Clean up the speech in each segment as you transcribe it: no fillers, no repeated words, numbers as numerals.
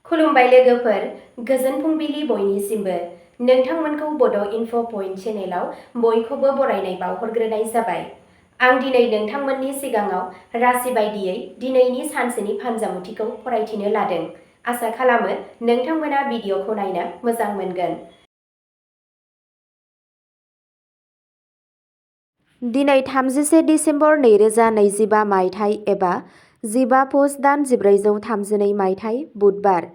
खुलुमबाय लोगोफोर, गोजोन फुंबिलि बयनिसिमबो। नोंथांमोनखौ बड' इनफ' पइन्ट चेनेलाव बयखौबो बरायनाय बावहरग्रोनाय जाबाय। आं दिनै नोंथांमोननि सिगाङाव राशि बायदियै दिनैनि सानसेनि फानजामुथिखौ फरायथिनो लादों। आसा खालामो नोंथांमोना भिडिअखौ नायनो मोजां मोनगोन। दिनै 31 डिसेम्बर 2025 मायथाइ एबा 15 पुस दान 1432 मायथाइ बुधबार।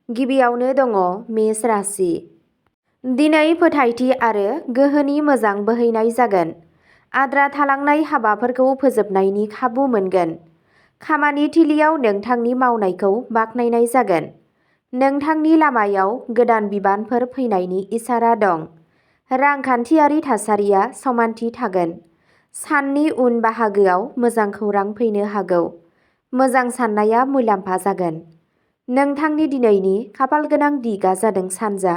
गिबियावनो दङ मेष राशि। दिनै फोथायथि आरो गोहोनि मोजां बोहैनाय जागोन। आद्रा थालांनाय हाबाफोरखौ फोजोबनायनि खाबु मोनगोन। खामानि थिलियाव नोंथांनि मावनायखौ बाख्नायनाय जागोन। नोंथांनि लामायाव गोदान बिबानफोर फैनायनि इसारा दं। रांखान्थियारि थासारिया समानथि थागोन। साननि उन बाहागोआव मोजां खौरां फैनो हागौ। मोजां साननाया मुलाम्फा जागोन। नोंथांनि दिनैनि खाफालगोनां दिगा जादों सानजा,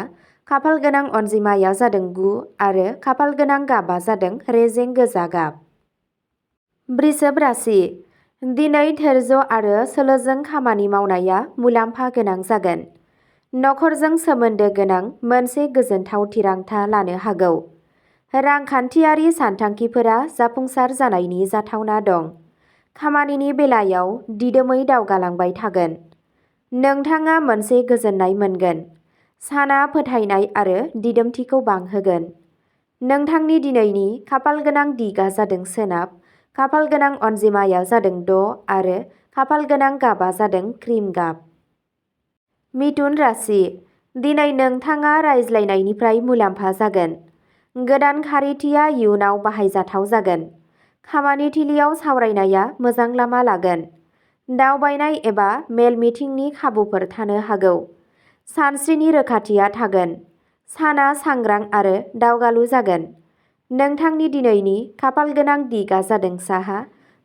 खाफालगोनां अनजिमाया जादों 9 आरो खाफालगोनां गाबा जादों रेजें गोजा गाब। वृषभ राशि। दिनै धैर्य आरो सोलोजों खामानि मावनाया मुलाम्फा गोनां जागोन। नखरजों सोमोन्दो गोनां मोनसे गोजोनथाव थिरांथा लानो हागौ। रांखान्थियारि सानथांखिफोरा जाफुंसार जानायनि जाथावना दं। खामानिनि बेलायाव दिदोमै दावगालांबाय थागोन। नोंथाङा मोनसे गोजोननाय मोनगोन। साना फोथायनाय आरो दिदोमथिखौ बांहोगोन। नोंथांनि दिनैनि खाफालगोनां दिगा जादों सोनाब, खाफालगोनां अनजिमाया जादों 6 आरो खाफालगोनां गाबा जादों क्रिम गाब। मिथुन राशि। दिनै नोंथाङा रायज्लायनायनिफ्राय मुलाम्फा जागोन। गोदान खारिथिया इयुनाव बाहायजाथाव जागोन। खामानि थिलियाव सावरायनाया मोजां लामा लागोन। दावबायनाय एबा मेल मिटिंनि खाबुफोर थानो हागौ। सानस्रिनि रोखाथिया थागोन। साना सांग्रां आरो दावगालु जागोन। नोंथांनि दिनैनि खाफालगोनां दिगा जादों साहा,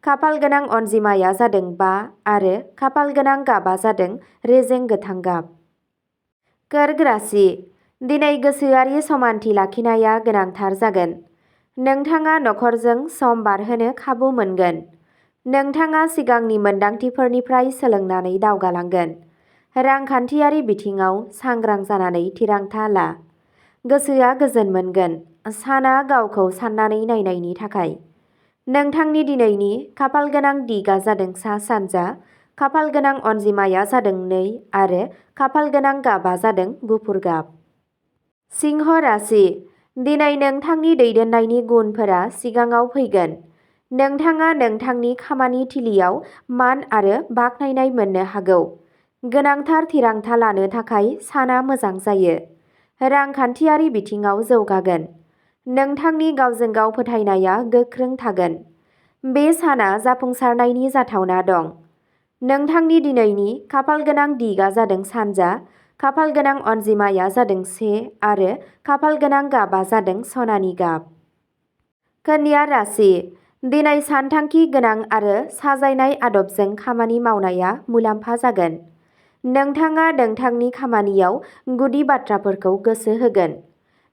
खाफालगोनां अनजिमाया जादों 5 आरो खाफालगोनां गाबा जादों रेजें गोथां गाब। कर्क राशि। दिनै गोसोआरि समानथि लाखिनाया गोनांथार जागोन। नोंथाङा नखरजों सम बारहोनो खाबु मोनगोन। नोंथाङा सिगांनि मोनदांथिफोरनिफ्राय सोलोंनानै दावगालांगोन। रांखान्थियारि बिथिङाव सांग्रां जानानै थिरांथा ला। गोसोआ गोजोन मोनगोन। साना गावखौ साननानै नायनायनि थाखाय। नोंथांनि दिनैनि खाफालगोनां दिगा जादों सा-सानजा, खाफालगोनां अनजिमाया जादों 2 आरो खाफालगोनां गाबा जादों गुफुर गाब। सिंह राशि। दिनै नोंथांनि दैदेननायनि गुनफोरा सिगाङाव फैगोन। नोंथाङा नोंथांनि खामानि थिलियाव मान आरो बाख्नायनाय मोननो हागौ। गोनांथार थिरांथा लानो थाखाय साना मोजां जायो। रांखान्थियारि बिथिङाव जौगागोन। नोंथांनि गावजों गाव फोथायनाया गोख्रों थागोन। बे साना जाफुंसारनायनि जाथावना दं। नोंथांनि दिनैनि खाफालगोनां दिगा जादों सानजा, खाफालगोनां अनजिमाया जादों 1 आरो खाफालगोनां गाबा जादों सनानि गाब। कन्या राशि। दिनै सानथांखि गोनां आरो साजायनाय आदबजों खामानि मावनाया मुलाम्फा जागोन। नोंथाङा नोंथांनि खामानियाव गुदि बाथ्राफोरखौ गोसो होगोन।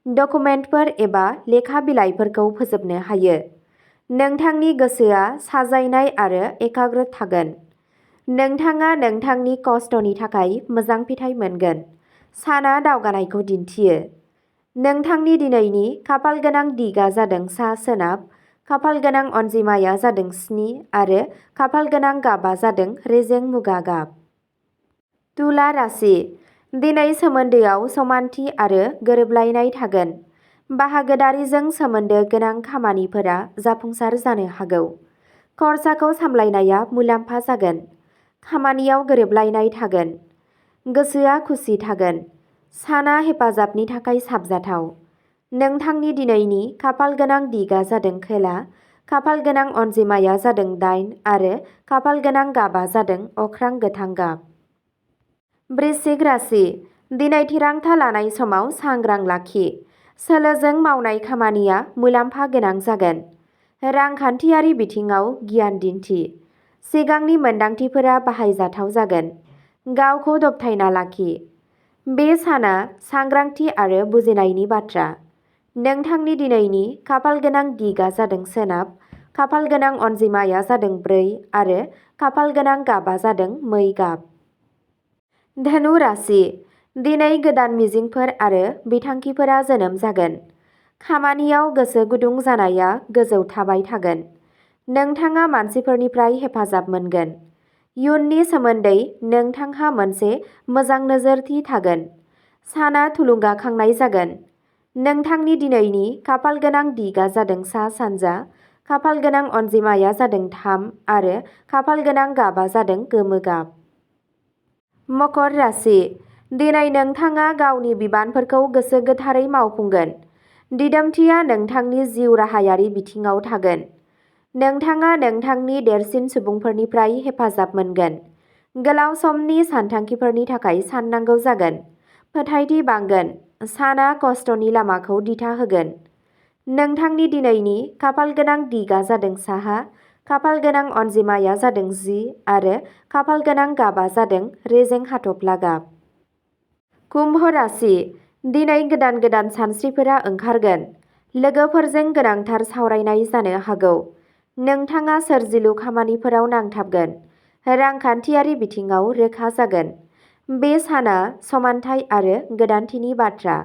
डकुमेन्टफोर एबा लेखा बिलाइफोरखौ फोजोबनो हायो। नोंथांनि गोसोआ साजायनाय आरो एकाग्र थागोन। नोंथाङा नोंथांनि खस्थ'नि थाखाय मोजां फिथाय मोनगोन। साना दावगानायखौ दिन्थियो। नोंथांनि दिनैनि खाफालगोनां दिगा जादों सा-सोनाब, खाफालगोनां अनजिमाया जादों 7 आरो खाफालगोनां गाबा जादों रेजें मुगा गाब। तुला राशि। दिनै सोमोन्दोआव समानथि आरो गोरोबलायनाय थागोन। बाहागोदारिजों सोमोन्दो गोनां खामानिफोरा जाफुंसार जानो हागौ। खरसाखौ सामलायनाया मुलाम्फा जागोन। खामानियाव गोरोबलायनाय थागोन। गोसोआ खुसि थागोन। साना हेफाजाबनि थाखाय साबजाथाव। नोंथांनि दिनैनि खाफालगोनां दिगा जादों खोला, खाफालगोनां अनजिमाया जादों 8 आरो खाफालगोनां गाबा जादों अख्रां गोथां गाब। वृश्चिक राशि। दिनै थिरांथा लानाय समाव सांग्रां लाखि। सोलोजों मावनाय खामानिया मुलाम्फा गोनां जागोन। रांखान्थियारि बिथिङाव गियान दिन्थि। सिगांनि मोनदांथिफोरा बाहायजाथाव जागोन। गावखौ दबथायना लाखि। बे साना सांग्रांथि आरो बुजिनायनि बाथ्रा। नोंथांनि दिनैनि खाफालगोनां दिगा जादों सोनाब, खाफालगोनां अनजिमाया जादों 4 आरो खाफालगोनां गाबा जादों मै गाब। धनु राशि दिनै गोदान मिजिंफोर आरो बिथांखिफोरा जोनोम जागोन। खामानियाव गोसो गुदुं जानाया गोजौ थाबाय थागोन। नोंथाङा मानसिफोरनिफ्राय हेफाजाब मोनगोन। इयुननि सोमोन्दै नोंथांहा मोनसे मोजां नोजोरथि थागोन। साना थुलुंगाखांनाय जागोन। नोंथांनि दिनैनि खाफाल गोनां दिगा जादों सा-सानजा, खाफाल गोनां अनजिमाया जादों 3 आरो खाफाल गोनां गाबा जादों गोमो गाब। मकर राशि दिनै नोंथाङा गावनि बिबानफोरखौ गोसो गोथारै मावफुंगोन। दिदोमथिया नोंथांनि जिउ राहायारि बिथिङाव थागोन। नोंथाङा नोंथांनि देरसिन सुबुंफोरनिफ्राय हेफाजाब मोनगोन। गोलाव समनि सानथांखिफोरनि थाखाय साननांगौ जागोन। फोथायथि बांगोन। साना खस्थ'नि लामाखौ दिथा होगोन। नोंथांनि दिनैनि खाफाल गोनां दिगा जादों साहा, खाफाल गोनां अनजिमाया जादों 10 आरो खाफाल गोनां गाबा जादों रेजें हाथफ्ला गाब। कुम्भ राशि दिनै गोदान गोदान सानस्रिफोरा ओंखारगोन। लोगोफोरजों गोनांथार सावरायनाय जानो हागौ। नोंथाङा सोरजिलु खामानिफोराव नांथाबगोन। रांखान्थियारि बिथिङाव रोखा जागोन। बे साना समानथाय आरो गोदानथिनि बाथ्रा।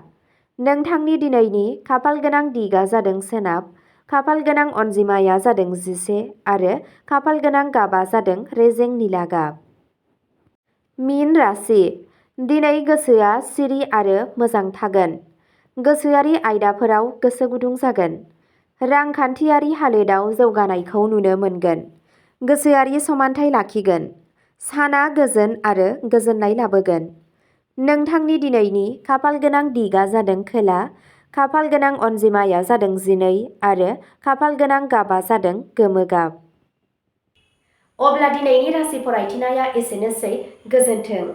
नोंथांनि दिनैनि खाफाल गोनां दिगा जादों सोनाब, खाफाल गोनां अनजिमाया जादों 11 आरो खाफाल गोनां गाबा जादों रेजें निला गाब। मीन राशि दिनै गोसोआ सिरि आरो मोजां थागोन। गोसोआरि आयदाफोराव गोसो गुदुं जागोन। रांखान्थियारि हालोदाव जौगानायखौ नुनो मोनगोन। गोसोआरि समानथाय लाखिगोन। साना गोजोन आरो गोजोननाय लाबोगोन। नोंथांनि दिनैनि खाफाल गोनां दिगा जादों खोला, खाफाल गोनां अनजिमाया जादों 12 आरो खाफाल गोनां गाबा जादों गोमो गाब। अब्ला दिनैनि राशि फरायथिनाया एसेनोसै। गोजोन्थों।